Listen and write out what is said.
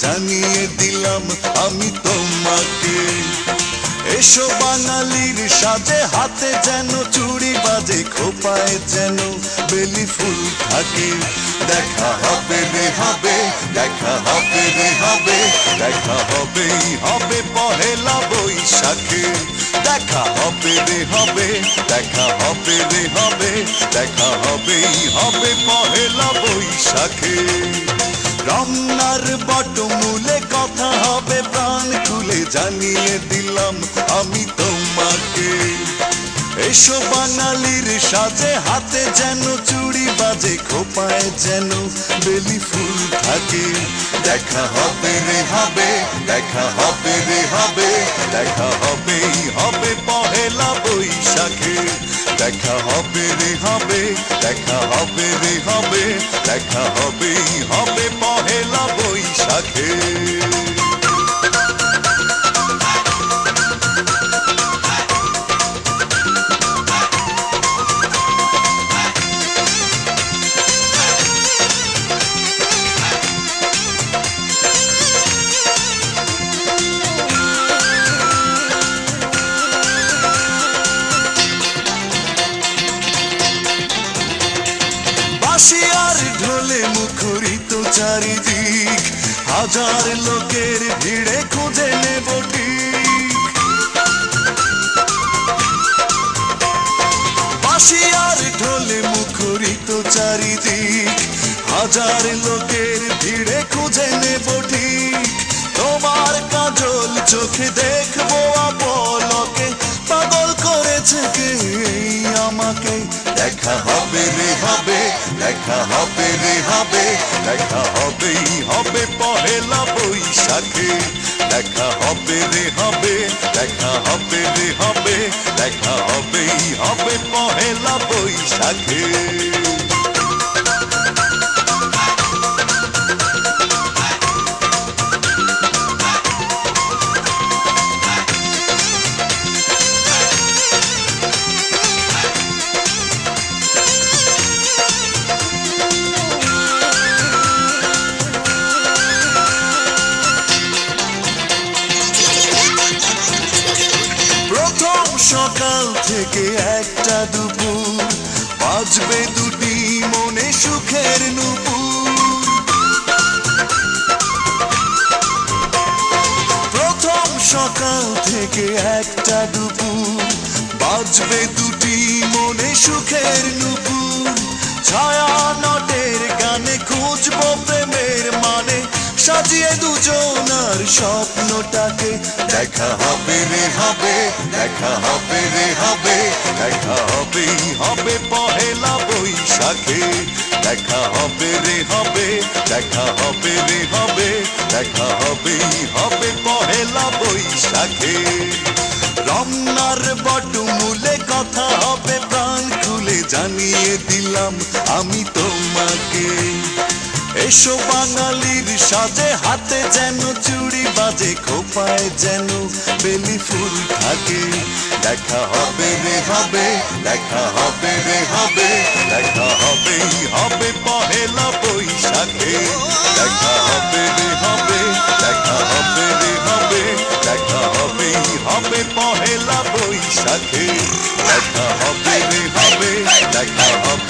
জানিয়ে দিলাম আমি তোমাকে। এসো বাঙালির সাজে, হাতে যেন চুড়ি বাজে, খোপায় যেন বেলি ফুল থাকে। দেখা হবে রে হবে, দেখা হবে রে হবে, দেখা হবেই হবে পহেলা বৈশাখে। দেখা হবে রে হবে, দেখা হবে রে হবে, দেখা হবেই হবে পহেলা বৈশাখে। রমনার বটমূলে কথা হবে প্রাণ খুলে, জানিয়ে দিলাম আমি তোমাকে। এসো বাঙালির সাজে, হাতে যেন চুড়ি বাজে, খোপায় যেন বেলি ফুল থাকে। দেখা হবে রে হবে, দেখা হবে রে হবে, দেখা হবেই হবে পহেলা বৈশাখে। দেখা হবে রে হবে, দেখা হবে রে হবে, দেখা হবেই হবে পহেলা বৈশাখে। বাঁশি আর ঢোলে মুখরিত চারিদিক, হাজার লোকের ভিড়ে খুঁজে নেব ঠিক। বাঁশি আর ঢোলে মুখরিত চারিদিক, হাজার লোকের ভিড়ে খুঁজে নেব ঠিক। তোমার কাজল চোখে দেখবো আপলকে, পাগল করেছে কে আমাকে। দেখা হবে রে হবে, দেখা হবে রে হবে, দেখা হবেই হবে পহেলা বৈশাখে। দেখা হবে রে হবে, দেখা হবে রে হবে, দেখা হবেই হবে পহেলা বৈশাখে। সকাল থেকে একটা দুপুর, বাজবে দুটি মনে সুখের নূপুর। প্রথম সকাল থেকে একটা দুপুর, বাজবে দুটি মনে সুখের নূপুর। ছায়া নটের গানে খুঁজবো প্রেমের মানে, সাজিয়ে দুজনার স্বপ্নটাকে। দেখা হবে রে হবে, দেখা হবে রে হবে, দেখা হবেই হবে পহেলা বৈশাখে। দেখা হবে রে হবে, দেখা হবে রে হবে, দেখা হবেই হবে পহেলা বৈশাখে। রমনার বটমূলে কথা হবে প্রাণ খুলে, জানিয়ে দিলাম আমি তোমাকে। এসো বাঙালির সাজে, হাতে যেন চুড়ি বাজে, খোপায় যেন বেলি ফুল থাকে। দেখা হবে রে হবে, দেখা হবে রে হবে, দেখা হবেই হবে পহেলা বৈশাখে। দেখা হবে রে হবে, দেখা হবে রে হবে, দেখা হবেই হবে পহেলা বৈশাখে। দেখা হবে রে হবে, দেখা হবে